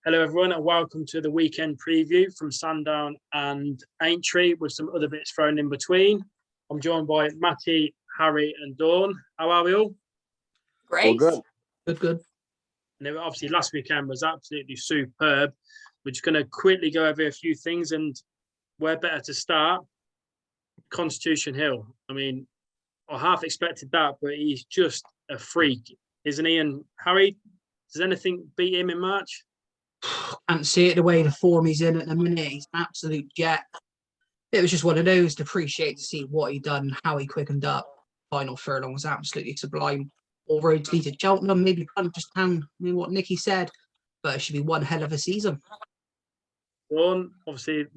Hello everyone and welcome to the weekend preview from Sandown and Aintree with some other bits thrown in between. I'm joined by Matty, Harry and Dawn. How are we all? Great. All good. Good. And obviously last weekend was absolutely superb. We're just going to quickly go over a few things and where better to start. Constitution Hill. I mean, I half expected that, but he's just a freak, isn't he? And Harry, does anything beat him in March? Can't see it the way the form he's in at the minute. He's an absolute jet. It was just one of those to appreciate to see what he done, how he quickened up. Final furlong was absolutely sublime. All roads lead to Cheltenham, maybe Punchestown. I mean, what Nicky said, but it should be one hell of a season. Dawn, obviously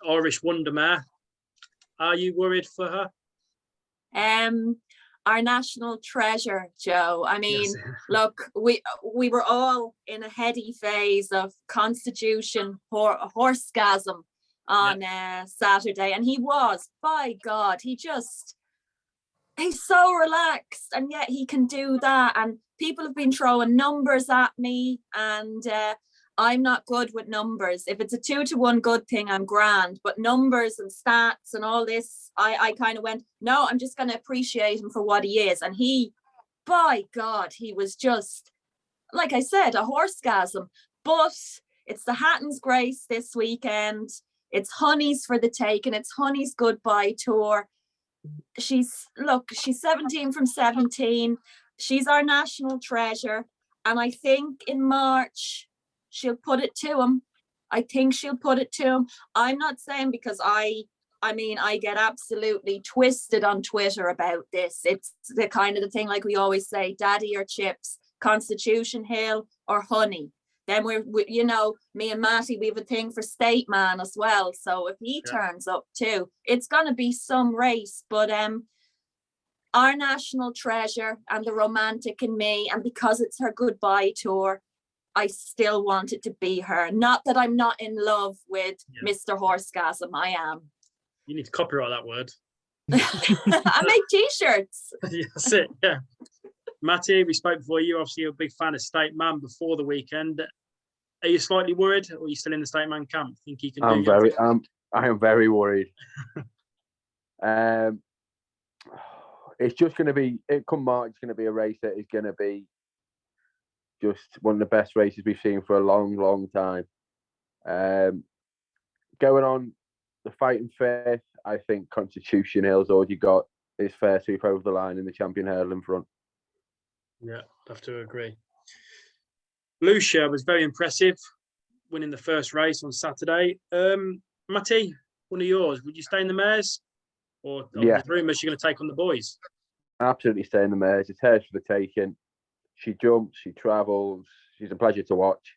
Irish wonder mare. Are you worried for her? Our national treasure, Joe. I mean, Yes. look, we were all in a heady phase of Constitution horsegasm on Saturday, and he was, by God, he's so relaxed, and yet he can do that. And people have been throwing numbers at me, and I'm not good with numbers. If it's a 2-to-1 good thing, I'm grand. But numbers and stats and all this, I kind of went, no, I'm just going to appreciate him for what he is. And he, by God, he was just, like I said, a horsegasm. But it's the Hatton's Grace this weekend. It's Honey's for the taking. It's Honey's goodbye tour. She's 17 from 17. She's our national treasure. And I think in March, she'll put it to him. I think she'll put it to him. I'm not saying because I get absolutely twisted on Twitter about this. It's the kind of the thing, like we always say, daddy or chips, Constitution Hill or Honey. Then we me and Matty, we have a thing for State Man as well. So if he turns up too, it's going to be some race. But our national treasure and the romantic in me, and because it's her goodbye tour, I still want it to be her. Not that I'm not in love with Mr. Horsegasm. I am. You need to copyright that word. I make t-shirts. That's it, yeah. Matty, we spoke before. You're obviously a big fan of State Man before the weekend. Are you slightly worried, or are you still in the State Man camp? Think he can I am very worried. It's just going to be, come March, it's going to be a race that is going to be just one of the best races we've seen for a long, long time. Going on the fighting fifth, I think Constitution Hill's already got his fair sweep over the line in the champion hurdle in front. Yeah, I have to agree. Lucia was very impressive, winning the first race on Saturday. Matty, one of yours, would you stay in the mares? Or the rumours you're going to take on the boys? Absolutely stay in the mares. It's hers for the taking. She jumps, she travels, she's a pleasure to watch.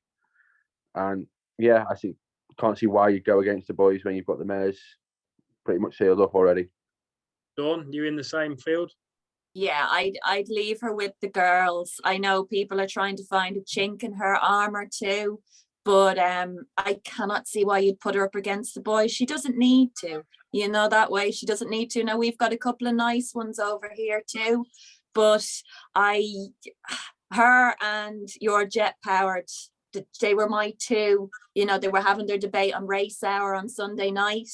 And I can't see why you go against the boys when you've got the mares pretty much sealed up already. Dawn, you in the same field? Yeah, I'd leave her with the girls. I know people are trying to find a chink in her armour too, but I cannot see why you'd put her up against the boys. She doesn't need to, that way. She doesn't need to. Now, we've got a couple of nice ones over here too, but her and your jet powered, they were my two. They were having their debate on race hour on Sunday night,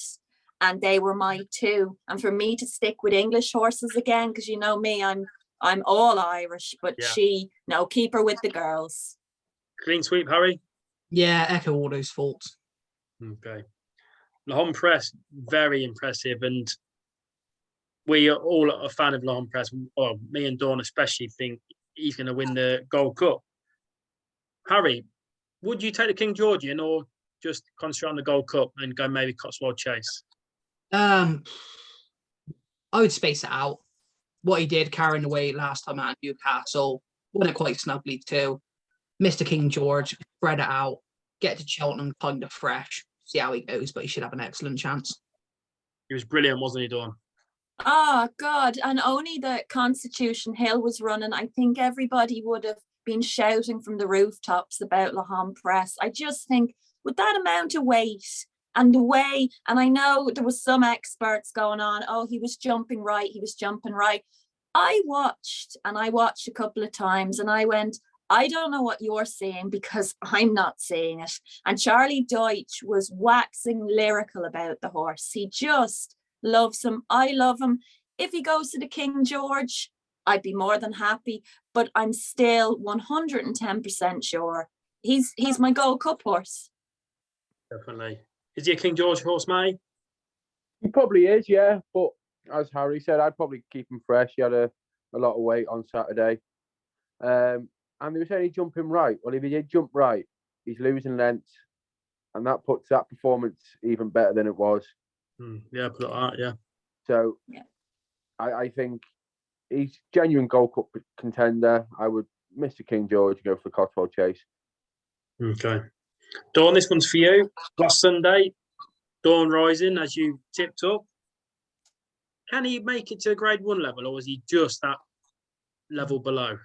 and they were my two. And for me to stick with English horses again, because you know me, I'm all Irish, but keep her with the girls. Clean sweep, Harry? Yeah, echo all those faults. Okay. L'Homme Presse, very impressive, and we are all a fan of L'Homme Presse. Well, me and Dawn especially think he's going to win the Gold Cup. Harry, would you take the King Georgian or just concentrate on the Gold Cup and go maybe Cotswold Chase? I would space it out. What he did carrying the weight last time at Newcastle, won it quite snugly too. Mr. King George, spread it out, get to Cheltenham kind of fresh, see how he goes, but he should have an excellent chance. He was brilliant, wasn't he, Dawn? Oh, God. And only the Constitution Hill was running, I think everybody would have been shouting from the rooftops about L'Homme Presse. I just think with that amount of weight and the way, and I know there was some experts going on, he was jumping right. I watched a couple of times and I went, I don't know what you're seeing because I'm not seeing it. And Charlie Deutsch was waxing lyrical about the horse. He just loves him. I love him. If he goes to the King George, I'd be more than happy. But I'm still 110% sure he's my Gold Cup horse. Definitely. Is he a King George horse, May? He probably is, yeah. But as Harry said, I'd probably keep him fresh. He had a lot of weight on Saturday. And they were saying he jumped him right. Well, if he did jump right, he's losing length. And that puts that performance even better than it was. Yeah, put it like that, yeah. So Yeah. I think he's genuine Gold Cup contender. I would miss the King George and go for the Cotswold Chase. Okay. Dawn, this one's for you. Last Sunday, Dawn Rising, as you tipped up. Can he make it to a Grade 1 level, or is he just that level below?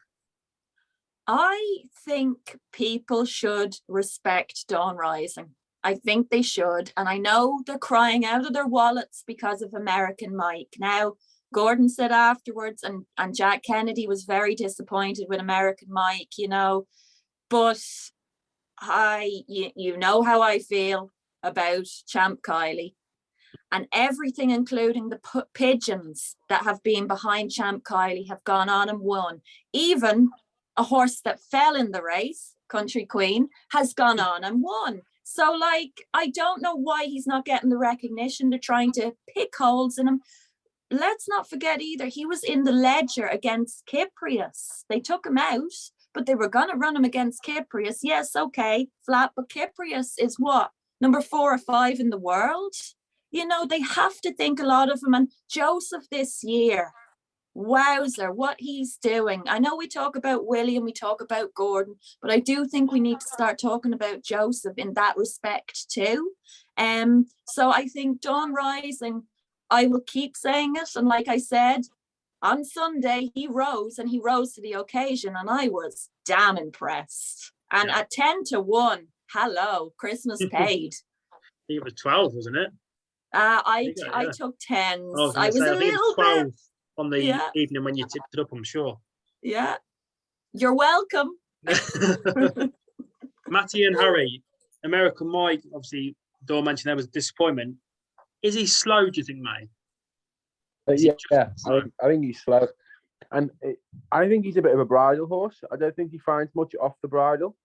I think people should respect Dawn Rising. I think they should. And I know they're crying out of their wallets because of American Mike. Now, Gordon said afterwards, and Jack Kennedy was very disappointed with American Mike, you know. But you know how I feel about Champ Kylie. And everything, including the pigeons that have been behind Champ Kylie, have gone on and won. Even a horse that fell in the race, Country Queen, has gone on and won. So, like, I don't know why he's not getting the recognition. They're trying to pick holes in him. Let's not forget either, he was in the Ledger against Kyprius. They took him out, but they were going to run him against Kyprius. Yes, okay, flat, but Kyprius is what? Number 4 or 5 in the world? You know, they have to think a lot of him. And Joseph this year, wowzer, what he's doing. I know we talk about William, we talk about Gordon, but I do think we need to start talking about Joseph in that respect too. So I think Dawn Rising, I will keep saying it. And like I said, on Sunday, he rose to the occasion, and I was damn impressed. And at 10-1, hello, Christmas paid. It was 12, wasn't it? I took 10s. I was a little 12 bit on the evening when you tipped it up, I'm sure. Yeah. You're welcome. Matty and Harry, American Mike, obviously, Dawn mentioned there was disappointment. Is he slow, do you think, mate? Yeah. I think he's slow. And I think he's a bit of a bridle horse. I don't think he finds much off the bridle.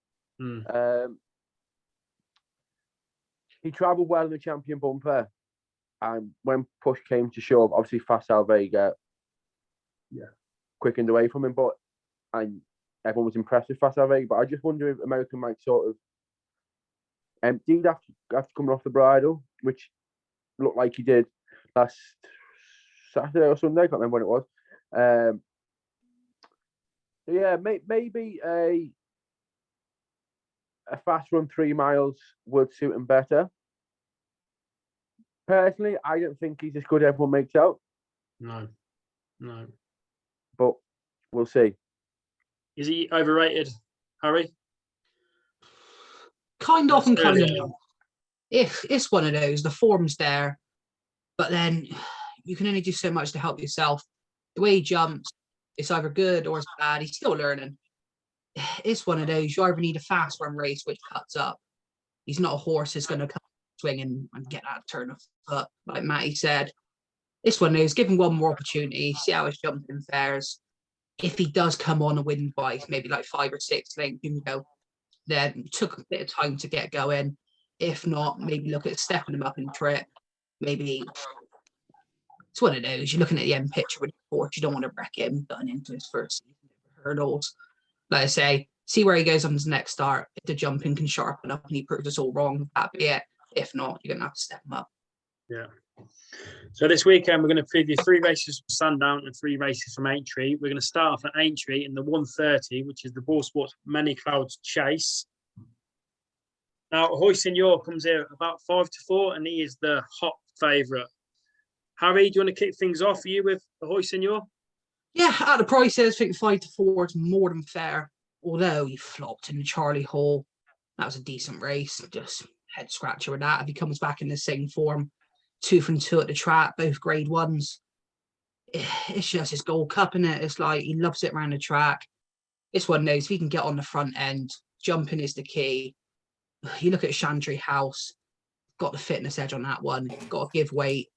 He travelled well in the Champion Bumper. And when push came to shove, obviously Facile Vega quickened away from him. And everyone was impressed with Facile Vega. But I just wonder if American Mike sort of emptied after coming off the bridle, which looked like he did last Saturday or Sunday. I can't remember when it was. Maybe a fast run 3 miles would suit him better. Personally, I don't think he's as good as everyone makes out. No. But we'll see. Is he overrated, Harry? Kind of and kind of not. If it's one of those, the form's there, but then you can only do so much to help yourself. The way he jumps, it's either good or it's bad. He's still learning. It's one of those, you either need a fast run race which cuts up. He's not a horse that's going to come swinging and get that turn of foot, like Matty said. It's one of those, give him one more opportunity, see how his jumping fares. If he does come on and win by maybe like 5 or 6 lengths, you can go, then took a bit of time to get going. If not, maybe look at stepping him up in trip. Maybe it's one of those, you're looking at the end picture with the horse, you don't want to wreck him going into his first hurdles. Like I say, see where he goes on his next start. If the jumping can sharpen up and he proves us all wrong, that'd be it. If not, you're going to have to step him up. Yeah. So this weekend, we're going to preview 3 races from Sandown and 3 races from Aintree. We're going to start off at Aintree in the 130, which is the Ball Sports Many Clouds Chase. Now, Hoy Senor comes here about 5-4, and he is the hot favourite. Harry, do you want to kick things off for you with Hoy Senor? Yeah, at the prices, I think 5-4 is more than fair. Although he flopped in the Charlie Hall. That was a decent race. Just head scratcher with that. If he comes back in the same form, 2 from 2 at the track, both grade 1s. It's just his Gold Cup, innit? It's like he loves it around the track. This one knows if he can get on the front end, jumping is the key. You look at Chantry House, got the fitness edge on that one, got to give weight.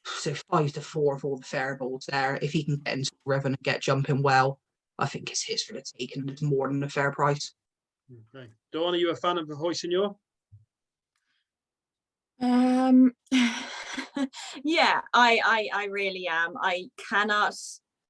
So 5-4 of all the variables there. If he can get into the rhythm and get jumping well, I think it's his for the taking. It's more than a fair price. Okay. Dawn, are you a fan of the Hoy Senor? Yeah, I really am. I cannot.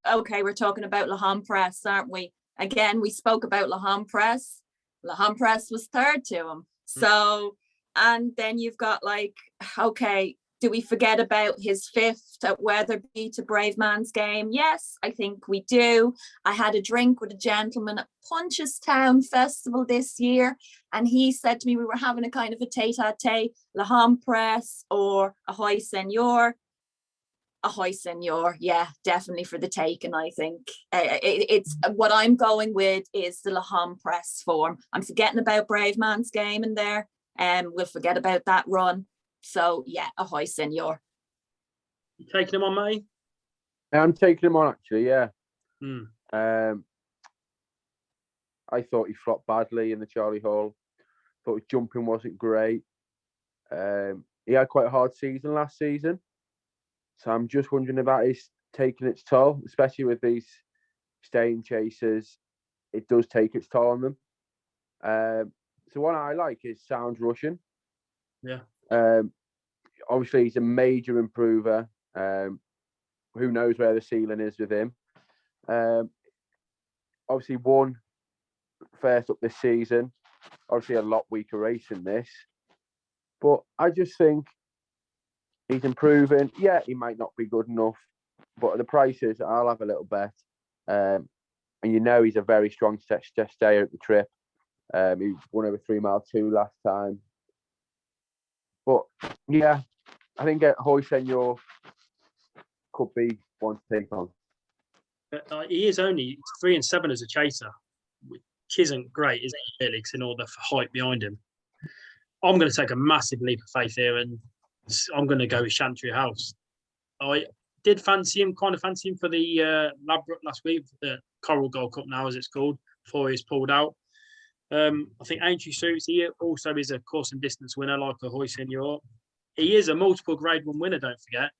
Okay, we're talking about La Press, aren't we? Again, we spoke about La Press. La Press was third to him. So, and then you've got like, okay, do we forget about his fifth at Weatherby to Brave Man's Game? Yes, I think we do. I had a drink with a gentleman at Punchestown Festival this year, and he said to me, we were having a kind of a tete-a-tete, La Press or Ahoy Senor. Ahoy Senor, yeah, definitely for the taking, I think. It's what I'm going with is the La Press form. I'm forgetting about Brave Man's Game in there, and we'll forget about that run. So yeah, Ahoy Senor. You taking him on, Matty? I'm taking him on actually, yeah. Hmm. I thought he flopped badly in the Charlie Hall. Thought his jumping wasn't great. He had quite a hard season last season. So I'm just wondering about his taking its toll, especially with these staying chasers. It does take its toll on them. So one I like is Sounds Russian. Yeah. Obviously, he's a major improver. Who knows where the ceiling is with him? Obviously, won first up this season. Obviously, a lot weaker race in this. But I just think he's improving. Yeah, he might not be good enough. But at the prices, I'll have a little bet. And you know he's a very strong stayer at the trip. He won over 3 mile 2 last time. But yeah, I think Hoy Senor could be one to take on. He is only 3 and 7 as a chaser, which isn't great, is it, really? Because in all the hype behind him, I'm going to take a massive leap of faith here, and I'm going to go with Chantry House. I did fancy him for the Ladbroke last week, the Coral Gold Cup now, as it's called, before he was pulled out. I think Aintree suits. He also is a course and distance winner, like a Hoy Senor. He is a multiple Grade 1 winner, don't forget.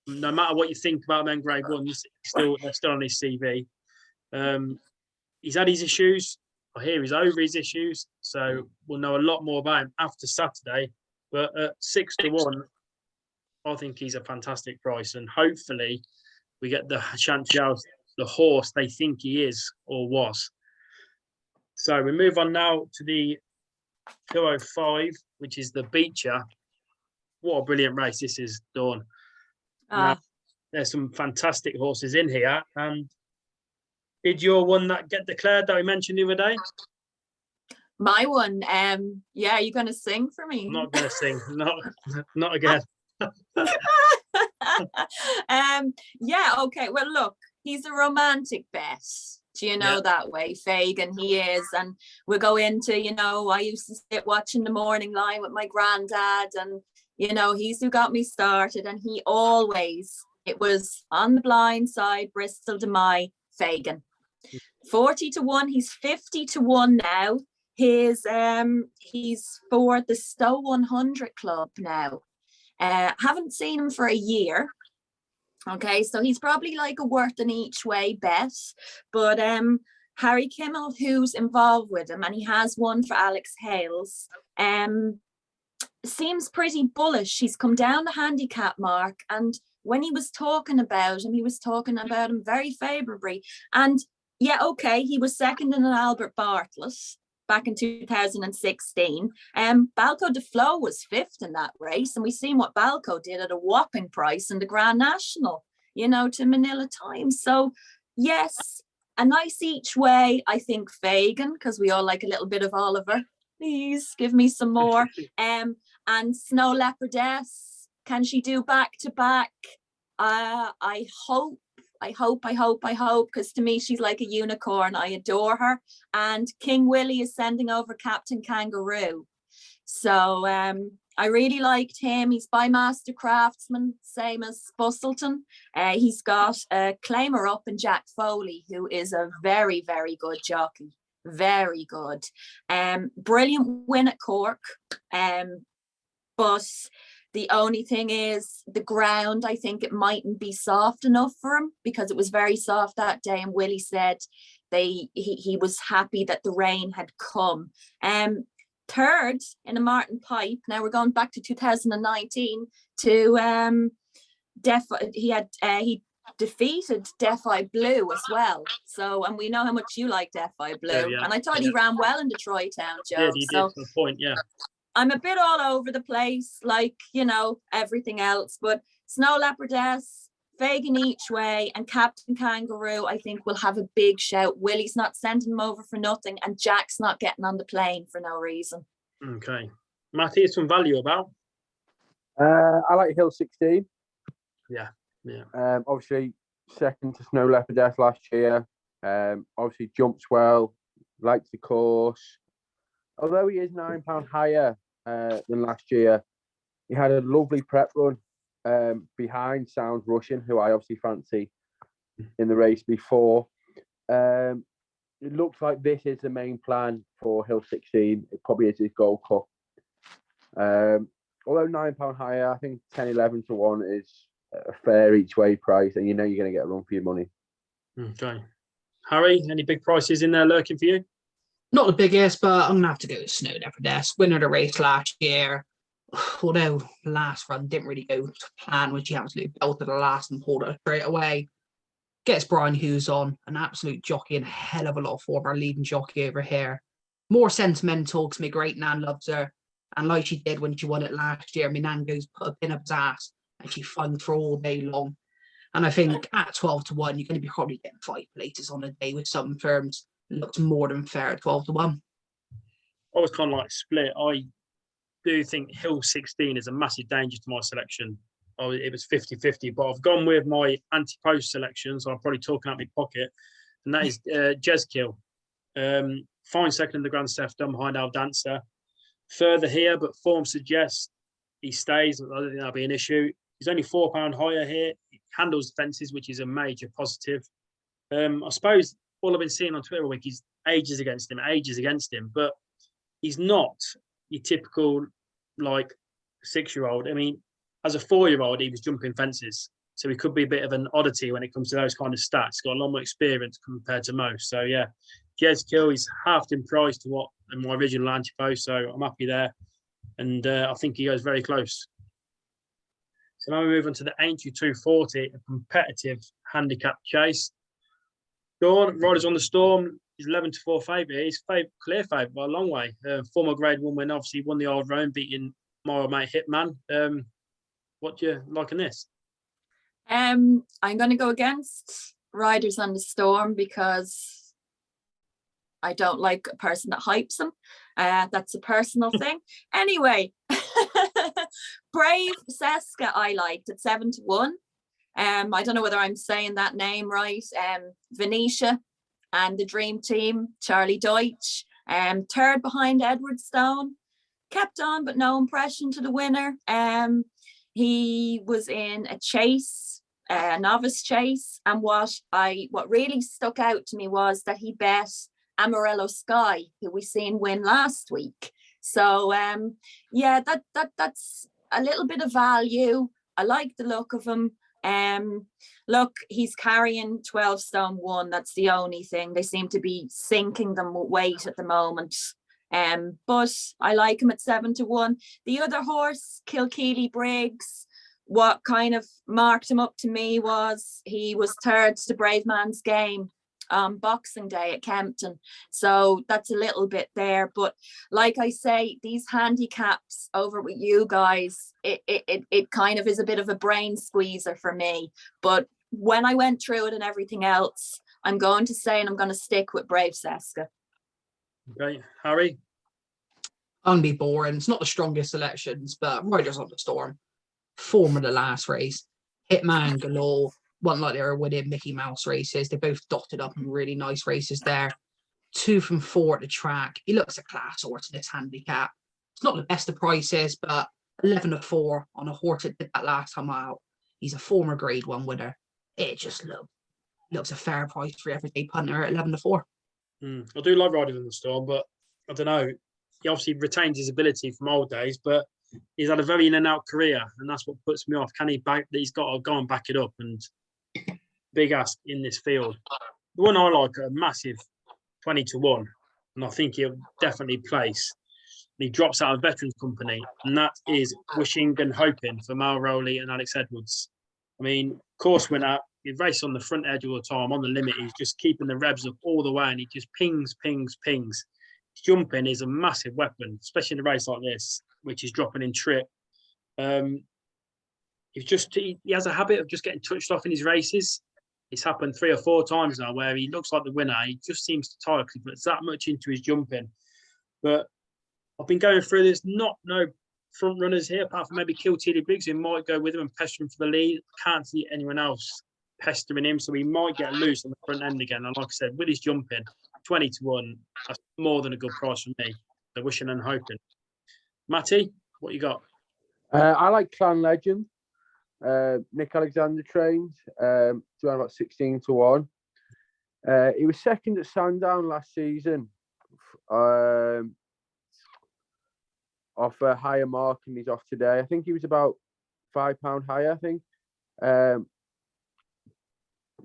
No matter what you think about them Grade 1s, they're still on his CV. He's had his issues. I hear he's over his issues, so we'll know a lot more about him after Saturday. But at 6 to 1, I think he's a fantastic price, and hopefully we get the Chantry House, the horse they think he is or was. So we move on now to the 205, which is the Beecher. What a brilliant race this is, Dawn. Now, there's some fantastic horses in here. And did your one that get declared that we mentioned the other day? My one, yeah, are you going to sing for me? I'm not going to sing. Not again. Yeah, okay. Well, look, he's a romantic bet. Do you know that way, Fagan? He is. And we'll go into, I used to sit watching the morning line with my granddad, and, he's who got me started. And he always, it was on the blind side, Bristol to my Fagan. 40 to 1, he's 50 to 1 now. He's for the Stowe 100 Club now. Haven't seen him for a year. Okay, so he's probably like a worth an each way bet. But Harry Kimmel, who's involved with him, and he has one for Alex Hales, seems pretty bullish. He's come down the handicap mark, and when he was talking about him very favourably. And yeah, okay, he was second in an Albert Bartlett back in 2016. Balco de Flo was 5th in that race, and we've seen what Balco did at a whopping price in the Grand National, to Manila Times. So yes, a nice each way, I think, Fagan, because we all like a little bit of Oliver. Please give me some more. And Snow Leopardess, can she do back to back? I hope, because to me, she's like a unicorn. I adore her. And King Willie is sending over Captain Kangaroo. So I really liked him. He's by Master Craftsman, same as Bustleton. He's got a claimer up in Jack Foley, who is a very, very good jockey. Very good. Brilliant win at Cork. But the only thing is the ground, I think it mightn't be soft enough for him, because it was very soft that day. And Willie said he was happy that the rain had come. Third in a Martin Pipe. Now we're going back to 2019 to he defeated Defy Blue as well. So, and we know how much you like Defy Blue. Yeah. And I thought he ran well in Detroit Town, Joe. He So did to a point, yeah. I'm a bit all over the place, like, you know, everything else, but Snow Leopardess, Fagan Each Way, and Captain Kangaroo, I think, will have a big shout. Willie's not sending him over for nothing, and Jack's not getting on the plane for no reason. Okay. Matty, some value about? I like Hill 16. Yeah. Obviously, second to Snow Leopardess last year. Obviously, jumps well, likes the course. Although he is £9 higher than last year, he had a lovely prep run behind Sounds Russian, who I obviously fancy in the race before. It looks like this is the main plan for Hill 16. It probably is his Gold Cup. Although £9 higher, I think 10-11 to 1 is a fair each way price, and you know you're going to get a run for your money. Okay. Harry, any big prices in there lurking for you? Not the biggest, but I'm going to have to go with Snow Leopardess. Winner of the race last year. Although last run didn't really go to plan, which he absolutely belted the last and pulled it straight away. Gets Brian Hughes on, an absolute jockey and a hell of a lot of form, our leading jockey over here. More sentimental because my great nan loves her. And like she did when she won it last year, my nan goes put a pin up his ass and she funds for all day long. And I think at 12 to 1, you're going to be probably getting 5 places on a day with some firms. Looks more than fair at 12 to 1. I was kind of like split. I do think Hill 16 is a massive danger to my selection. It was 50-50, but I've gone with my anti-post selection, so I'm probably talking out my pocket, and that is Jezkill. Fine second in the Grand Sefton behind Al Dancer. Further here, but form suggests he stays. I don't think that'll be an issue. He's only £4 higher here. He handles fences, which is a major positive. I suppose all I've been seeing on Twitter all week is ages against him, but he's not your typical like 6-year-old. I mean, as a 4-year-old, he was jumping fences, so he could be a bit of an oddity when it comes to those kind of stats. Got a lot more experience compared to most. So yeah, Jezkill is halved in price to what in my original anti-post, so I'm happy there, and I think he goes very close. So now we move on to the Aintree 240, a competitive handicap chase. Dawn, Riders on the Storm, he's 11 to 4 favourite. He's clear favourite by a long way. Former Grade 1 win, obviously won the Old Roan, beating my old mate Hitman. What do you like in this? I'm going to go against Riders on the Storm because I don't like a person that hypes them. That's a personal thing. Anyway, Brave Seska I liked at 7 to 1. I don't know whether I'm saying that name right. Venetia and the Dream Team, Charlie Deutsch. Third behind Edward Stone. Kept on, but no impression to the winner. He was in a chase, a novice chase, and what really stuck out to me was that he bet Amarillo Sky, who we seen win last week. So yeah, that's a little bit of value. I like the look of him. Look, he's carrying 12 stone 1. That's the only thing. They seem to be sinking them with weight at the moment. But I like him at 7 to 1. The other horse, Kilkeely Briggs, what kind of marked him up to me was he was third to Brave Man's Game on Boxing Day at Kempton. So that's a little bit there. But like I say, these handicaps over with you guys, it kind of is a bit of a brain squeezer for me. But when I went through it and everything else, I'm going to say, and I'm going to stick with Brave Seska. Okay, Harry? I'm going to be boring. It's not the strongest selections, but Riders on the Storm. Form of the last race. Hitman galore. Wasn't like they were winning Mickey Mouse races. They both dotted up in really nice races there. 2 from 4 at the track. He looks a class horse in this handicap. It's not the best of prices, but 11-4 on a horse that did that last time out. He's a former Grade 1 winner. It just looks a fair price for everyday punter at 11-4. I do like riding in the Storm, but I don't know. He obviously retains his ability from old days, but he's had a very in and out career, and that's what puts me off. Can he back? He's got to go and back it up, and big ask in this field. The one I like, a massive 20-1, and I think he'll definitely place. He drops out of Veterans Company, and that is Wishing and Hoping for Mal Rowley and Alex Edwards. I mean, course winner, he raced on the front edge all the time, on the limit. He's just keeping the revs up all the way, and he just pings. His jumping is a massive weapon, especially in a race like this, which is dropping in trip. He has a habit of just getting touched off in his races. It's happened 3 or 4 times now where he looks like the winner. He just seems to tire because he puts that much into his jumping. But I've been going through this, no front runners here, apart from maybe Kilteely Briggs, who might go with him and pester him for the lead. I can't see anyone else pestering him, so he might get loose on the front end again. And like I said, with his jumping, 20-1, that's more than a good price for me. So Wishing and Hoping. Matty, what you got? I like Clan Legend. Nick Alexander trained, around about 16-1. He was second at Sandown last season. Off a higher mark, and he's off today. I think he was about £5 higher, I think. They're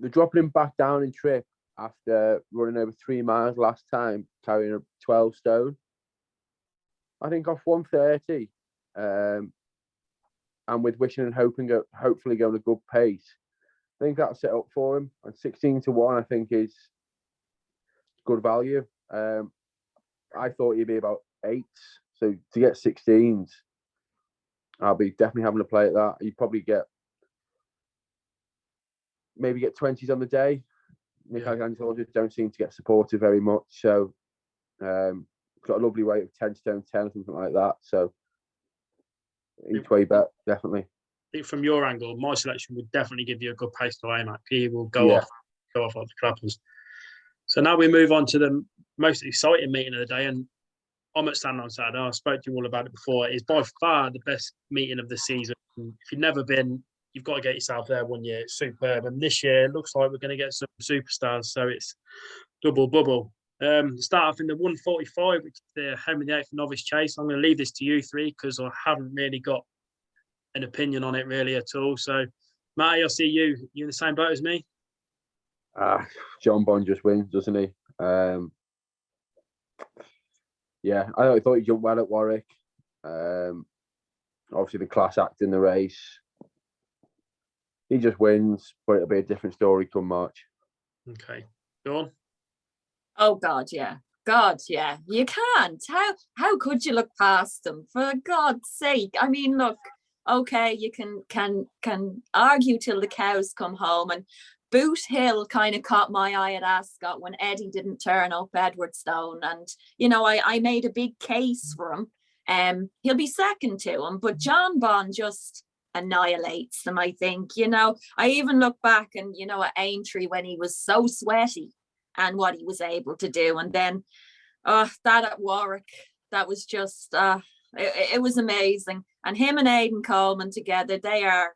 dropping him back down in trip after running over 3 miles last time, carrying a 12 stone. I think off 130, and with Wishing and Hoping, hopefully going a good pace, I think that'll set up for him. And 16-1, I think, is good value. I thought he'd be about 8. So to get 16s, I'll be definitely having a play at that. You'd probably maybe get 20s on the day. Nick Alexander just don't seem to get supported very much. So got a lovely weight of 10 stone 10, something like that. So each way bet, definitely. I think from your angle, my selection would definitely give you a good pace to aim at. He will go off like the clappers. So now we move on to the most exciting meeting of the day, and I'm at Sandown Saturday. I spoke to you all about it before. It's by far the best meeting of the season. If you've never been, you've got to get yourself there one year. It's superb. And this year, it looks like we're going to get some superstars. So it's double bubble. Start off in the 145, which is the Henry VIII Novice Chase. I'm going to leave this to you three because I haven't really got an opinion on it really at all. So, Matty, I see you. You in the same boat as me? John Bond just wins, doesn't he? Yeah, I thought he jumped well at Warwick. Obviously, the class act in the race. He just wins, but it'll be a different story come March. Okay. Go on. Oh, God, yeah. You can't. How could you look past them? For God's sake. I mean, look, okay, you can argue till the cows come home, and Boot Hill kind of caught my eye at Ascot when Eddie didn't turn up Edwardstone, and I made a big case for him. He'll be second to him, but John Bond just annihilates them, I think. I even look back and at Aintree when he was so sweaty and what he was able to do, and then that at Warwick, that was just it was amazing. And him and Aidan Coleman together, they are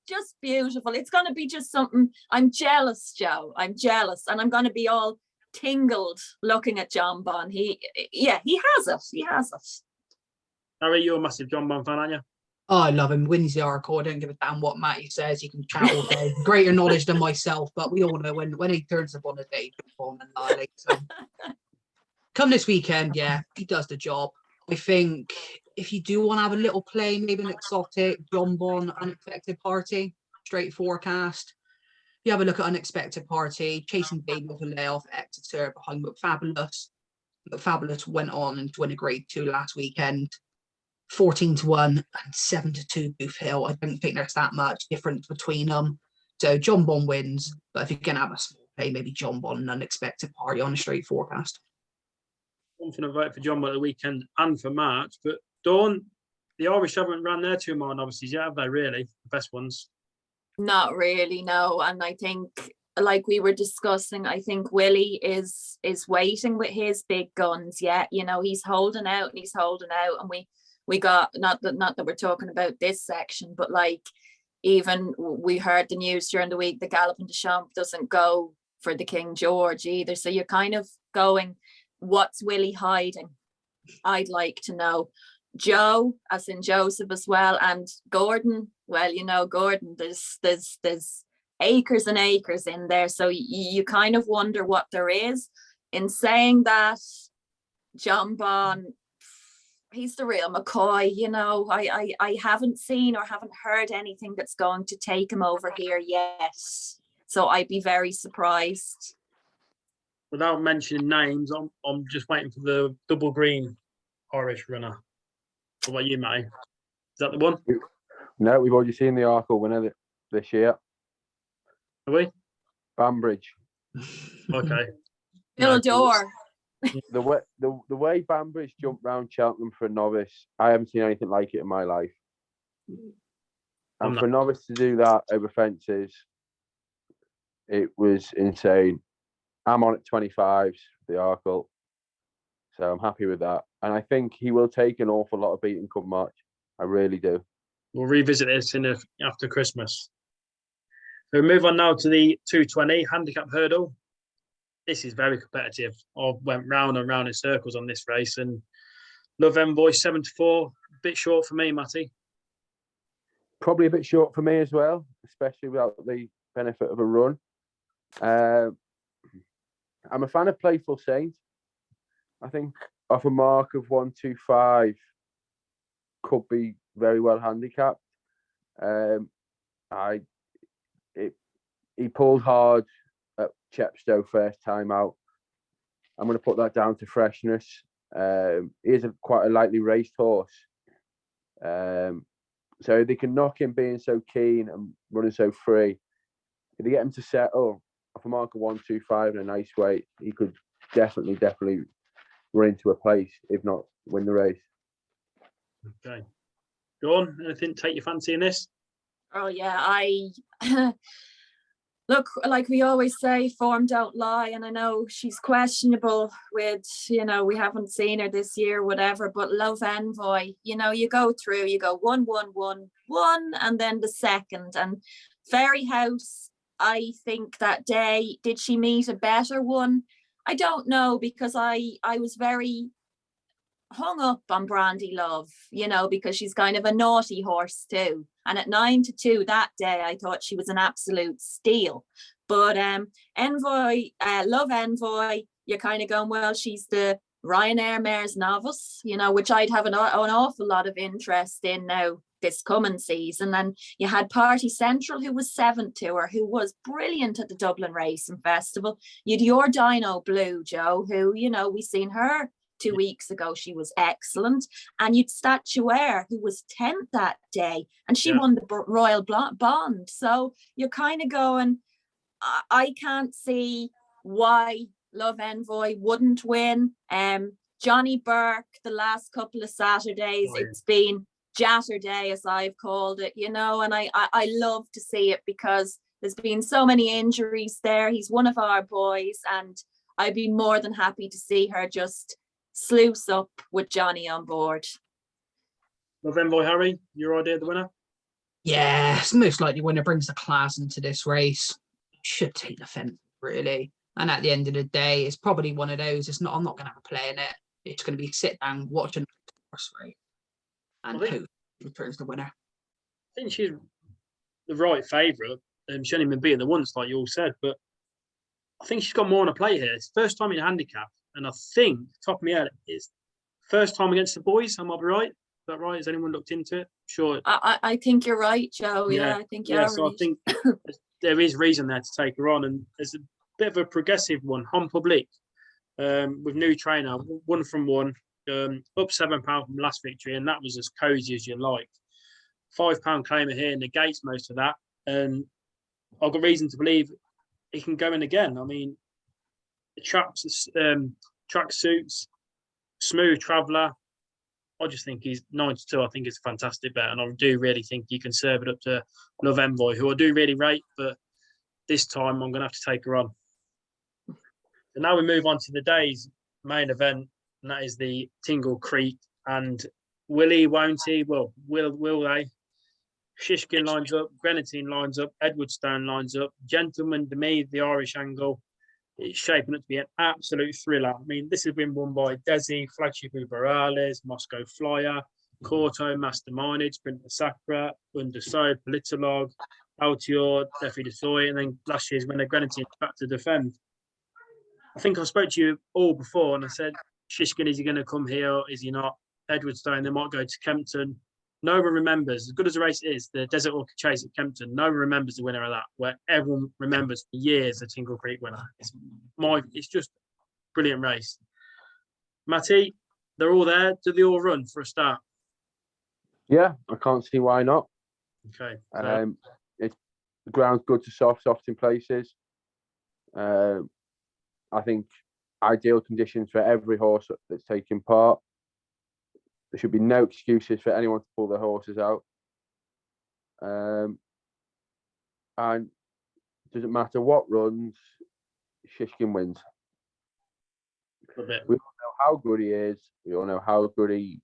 just beautiful. It's going to be just something. I'm jealous, Joe. I'm jealous, and I'm going to be all tingled looking at John Bond. He has it. Harry, you're a massive John Bond fan, aren't you? Oh, I love him. Wins the Oracle. I don't give a damn what Matty says. He can chat all day. Greater knowledge than myself, but we all know when he turns up on a day, and annihilates him. Come this weekend, yeah, he does the job. I think if you do want to have a little play, maybe an exotic, John Bond, Unexpected Party, straight forecast. You have a look at Unexpected Party, Chasing Baby with a layoff, Exeter behind McFabulous. McFabulous went on and win a Grade 2 last weekend. 14-1 and 7-2 Booth Hill. I don't think there's that much difference between them. So John Bond wins, but if you're going to have a small play, maybe John Bond and Unexpected Party on a straight forecast. I'm going to vote for John Bond at the weekend and for March, but Dawn, the Irish haven't ran their 2 mile novices yet, have they really? The best ones? Not really, no. And I think, like we were discussing, I think Willie is waiting with his big guns yet. He's holding out, and we we got, not that we're talking about this section, but like, even we heard the news during the week, the Galloping de Champs doesn't go for the King George either. So you're kind of going, what's Willie hiding? I'd like to know. Joe, as in Joseph as well, and Gordon. Well, you know, Gordon, there's acres and acres in there. So you kind of wonder what there is. In saying that, John Bond, he's the real McCoy, you know. I haven't seen or haven't heard anything that's going to take him over here yet. So I'd be very surprised. Without mentioning names, I'm just waiting for the double green Irish runner. What about you, Matty? Is that the one? No, we've already seen the Arkle winner this year. Are we? Banbridge. Okay. Philidor. The way Banbridge jumped round Cheltenham for a novice, I haven't seen anything like it in my life. And for a novice to do that over fences, it was insane. I'm on at 25s, the Arkle. So I'm happy with that. And I think he will take an awful lot of beating come March. I really do. We'll revisit this after Christmas. So we move on now to the 220 handicap hurdle. This is very competitive. I went round and round in circles on this race, and Love Envoy 7-4, a bit short for me, Matty. Probably a bit short for me as well, especially without the benefit of a run. I'm a fan of Playful Saint. I think off a mark of 125 could be very well handicapped. He pulled hard at Chepstow first time out. I'm going to put that down to freshness. He is quite a lightly raced horse. So they can knock him being so keen and running so free. If they get him to settle off a mark of 125 in a nice weight, he could definitely run into a place, if not win the race. Okay. Go on. Anything take your fancy in this? Oh yeah, I look, like we always say, form don't lie, and I know she's questionable with, you know, we haven't seen her this year, whatever, but Love Envoy, you know, you go through, you go 1, 1, 1, 1, and then the second. And Fairy House, I think that day, did she meet a better one? I don't know, because I was very hung up on Brandy Love, you know, because she's kind of a naughty horse too. And at 9-2 that day, I thought she was an absolute steal. But Envoy, Love Envoy, you're kind of going, well, she's the Ryanair Mare's novice, you know, which I'd have an awful lot of interest in now this coming season. And you had Party Central, who was 7th to her, who was brilliant at the Dublin Racing Festival. You'd your Dino Blue, Joe, who, you know, we seen her 2 weeks ago. She was excellent. And you'd Statuaire, who was 10th that day, and she won the Royal Bond. So you're kind of going, I can't see why Love Envoy wouldn't win. Johnny Burke, the last couple of Saturdays, it's been Jatter Day, as I've called it, you know, and I love to see it because there's been so many injuries there. He's one of our boys, and I'd be more than happy to see her just sluice up with Johnny on board. Love Envoy, Harry, your idea of the winner? Yeah, it's most likely winner, brings the class into this race. Should take the fence, really. And at the end of the day, it's probably one of those. It's not. I'm not going to have a play in it. It's going to be sit down, watch a horse race, and who returns the winner. I think she's the right favourite. She's only been beaten the once, like you all said, but I think she's got more on a play here. It's first time in handicap, and I think, top of my head, it's first time against the boys. Am I right? Is that right? Has anyone looked into it? Sure. I think you're right, Joe. Yeah, I think you're right. So I think there is reason there to take her on, and there's a bit of a progressive one. Home Public, with new trainer, 1 from 1, up £7 from last victory, and that was as cosy as you like. £5 claimer here negates most of that, and I've got reason to believe he can go in again. I mean, the track suits, smooth traveller. I just think he's 9-2. I think it's a fantastic bet, and I do really think you can serve it up to Love Envoy, who I do really rate, but this time I'm going to have to take her on. So now we move on to the day's main event, and that is the Tingle Creek and Will he, won't he? Well, will they? Shishkin lines up, Grenadine lines up, Edwardstone lines up, Gentleman to me, the Irish angle. It's shaping up to be an absolute thriller. I mean, this has been won by Desi, Flagship Uberales, Moscow Flyer, Corto, Masterminded, Sprinter Sacra, Underso, Politolog, Altior, Defi de Soy, and then last year's winner Grenadine back to defend. I think I spoke to you all before and I said, Shishkin, is he going to come here? Is he not? Edwardstone, they might go to Kempton. No one remembers, as good as the race is, the Desert Orchid Chase at Kempton, no one remembers the winner of that, where everyone remembers for years the Tingle Creek winner. It's just a brilliant race. Matty, they're all there. Do they all run for a start? Yeah, I can't see why not. Okay. The ground's good to soft in places. I think ideal conditions for every horse that's taking part. There should be no excuses for anyone to pull their horses out. And it doesn't matter what runs, Shishkin wins. We all know how good he is. We all know how good he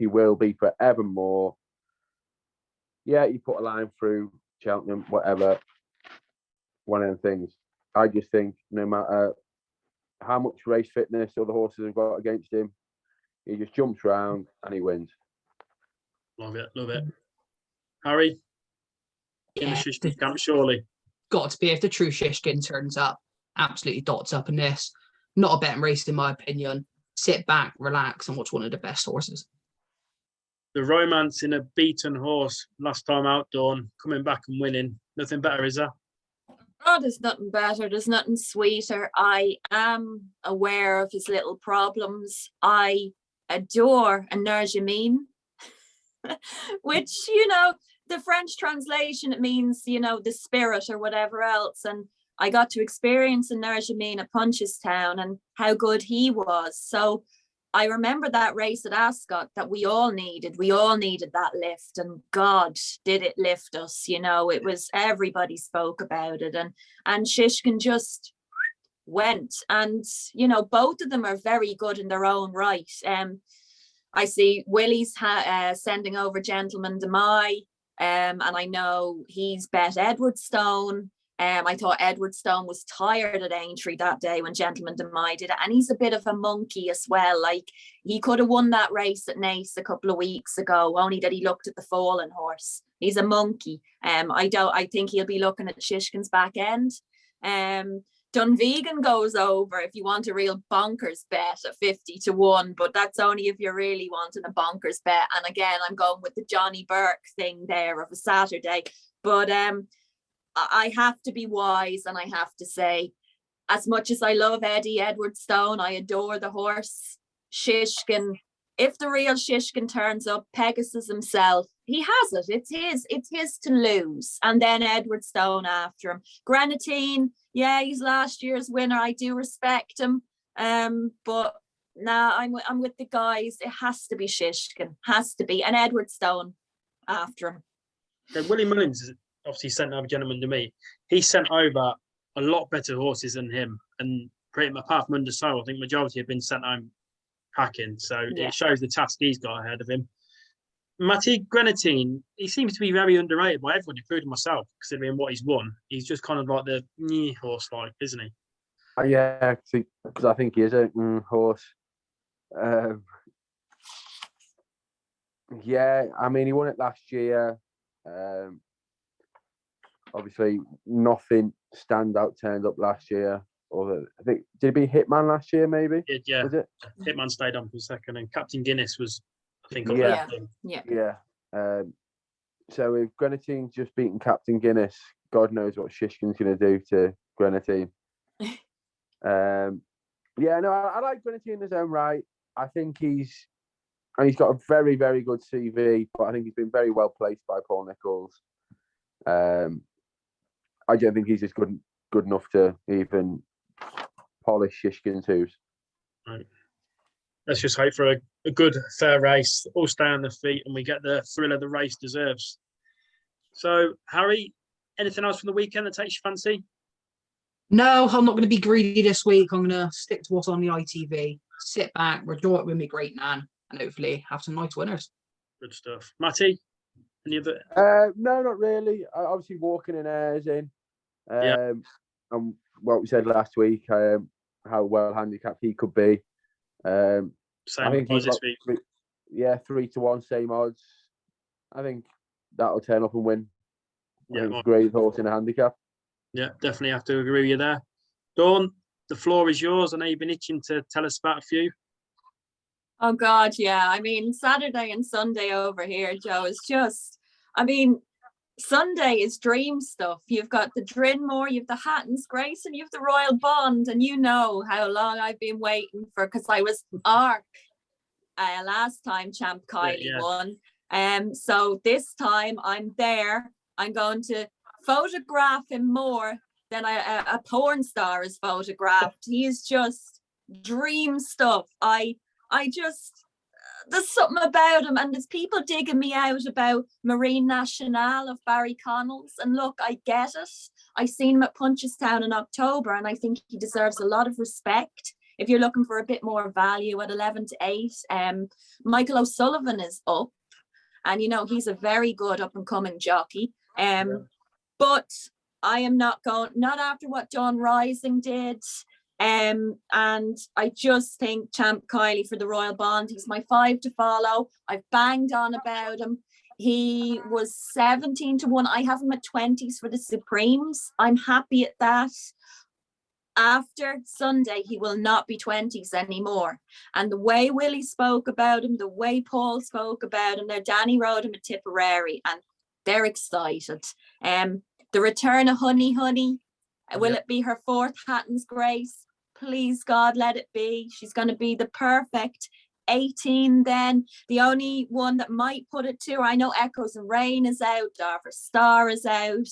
will be forevermore. Yeah, you put a line through Cheltenham, whatever, one of them things. I just think no matter how much race fitness other horses have got against him, he just jumps around and he wins. Love it. Harry, in the Shishkin camp, surely. Got to be, if the true Shishkin turns up, absolutely dots up in this. Not a betting race, in my opinion. Sit back, relax, and watch one of the best horses. The romance in a beaten horse last time out, Dawn, coming back and winning. Nothing better, is there? Oh, there's nothing better. There's nothing sweeter. I am aware of his little problems. I adore a Nerjamin, which, the French translation, it means, the spirit or whatever else. And I got to experience a Nerjamin at Punchestown and how good he was. So I remember that race at Ascot that we all needed. We all needed that lift, and God, did it lift us. It was, everybody spoke about it, and Shishkin just went. And both of them are very good in their own right. I see Willie's sending over Gentleman de Mai, and I know he's bet Edwardstone. I thought Edwardstone was tired at Aintree that day when Gentleman de Mai did it, and he's a bit of a monkey as well. Like, he could have won that race at Naas a couple of weeks ago, only that he looked at the fallen horse. He's a monkey. I think he'll be looking at Shishkin's back end. Dunvegan goes over if you want a real bonkers bet at 50-1, but that's only if you're really wanting a bonkers bet. And again, I'm going with the Johnny Burke thing there of a Saturday. But I have to be wise, and I have to say, as much as I love Eddie Edwardstone, I adore the horse. Shishkin, if the real Shishkin turns up, Pegasus himself, he has it. It's his to lose. And then Edwardstone after him. Grenadine, yeah, he's last year's winner. I do respect him. But nah, I'm with the guys. It has to be Shishkin. Has to be. And Edwardstone after him. So Willie Mullins obviously sent over Gentleman to me. He sent over a lot better horses than him, and pretty much apart from Undersoul, I think majority have been sent home packing. So Yeah. It shows the task he's got ahead of him. Matty Grenadine, he seems to be very underrated by everyone, including myself, considering what he's won. He's just kind of like the horse, like, isn't he? Yeah, because I think he is a horse. Yeah, I mean, he won it last year. Obviously, nothing standout turned up last year. Or I think, did he be Hitman last year? Maybe. Yeah, Was it? Hitman stayed on for a second, and Captain Guinness was, I think, Yeah. Yeah. So with Grenadine just beating Captain Guinness, God knows what Shishkin's going to do to Grenadine. I like Grenadine in his own right. I think he's got a very, very good CV, but I think he's been very well placed by Paul Nicholls. I don't think he's just good enough to even polish Shishkin's hooves. Right. Let's just hope for a good, fair race. All stay on their feet, and we get the thrill of the race deserves. So, Harry, anything else from the weekend that takes your fancy? No, I'm not going to be greedy this week. I'm going to stick to what's on the ITV. Sit back, enjoy it with me, great man. and hopefully have some nice winners. Good stuff. Matty, any other? No, not really. Obviously, walking in airs in. Yeah. And what we said last week, how well handicapped he could be. I Same think as he's this got week. 3-1, same odds. I think that'll turn up and win. I Yeah, think it's a great horse in a handicap. yeah, definitely have to agree with you there. Dawn, the floor is yours. I know you've been itching to tell us about a few. Oh God, yeah. I mean, Saturday and Sunday over here, Joe, is just, I mean, Sunday is dream stuff. You've got the Drinmore, you've the Hatton's Grace, and you've the Royal Bond. And you know how long I've been waiting for, because I was ARC last time Champ Kylie Yeah. won. So this time I'm there. I'm going to photograph him more than a porn star is photographed. He is just dream stuff. I just, there's something about him, and there's people digging me out about Marine Nationale of Barry Connell's, and look, I get it. I seen him at Punchestown in October, and I think he deserves a lot of respect. If you're looking for a bit more value at 11-8, Michael O'Sullivan is up, and you know he's a very good up and coming jockey. But I am not after what Dawn Rising did. And I just think Champ Kylie for the Royal Bond, he's my 5 to follow. I've banged on about him. He was 17-1. I have him at 20s for the Supremes. I'm happy at that. After Sunday, he will not be 20s anymore. And the way Willie spoke about him, the way Paul spoke about him, Danny rode him at Tipperary, and they're excited. The return of Honey, will it be her 4th Hatton's Grace? Please, God, let it be. She's going to be the perfect 18 then. The only one that might put it to her, I know Echoes and Rain is out, Darver Star is out,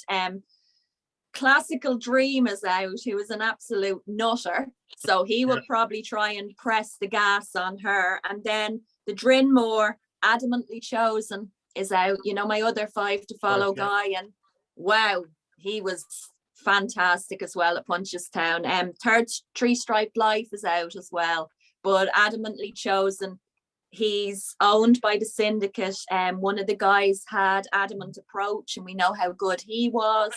Classical Dream is out, who is an absolute nutter. So he will probably try and press the gas on her. And then the Drinmore, Adamantly Chosen, is out. You know, my other 5 to follow guy. And wow, he was fantastic as well at Punchestown. Third Three Striped Life is out as well. But Adamantly Chosen, he's owned by the syndicate. One of the guys had Adamant Approach, and we know how good he was.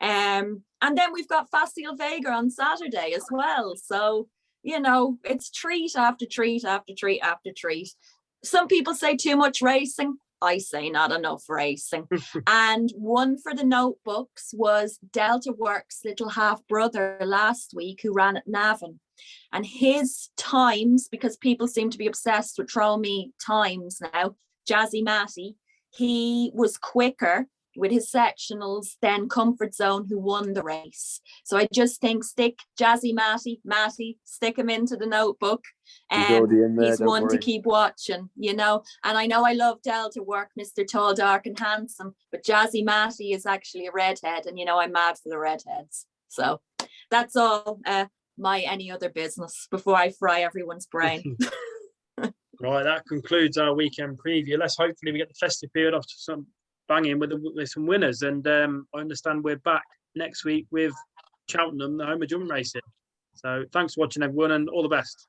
And then we've got Facile Vega on Saturday as well. So, you know, it's treat after treat after treat after treat. Some people say too much racing. I say not enough racing. And one for the notebooks was Delta Works' little half brother last week, who ran at Navan. And his times, because people seem to be obsessed with throw me times now, Jazzy Matty, he was quicker with his sectionals than Comfort Zone, who won the race. So I just think stick Jazzy Matty, stick him into the notebook. He's one to keep watching, you know. And I know I love Delta Work, Mr. Tall, Dark and Handsome, but Jazzy Matty is actually a redhead, and you know I'm mad for the redheads. So that's all my any other business before I fry everyone's brain. Right, that concludes our weekend preview. Let's hopefully we get the festive period off to some banging with some winners. And I understand we're back next week with Cheltenham, the home of jump racing. So thanks for watching, everyone, and all the best.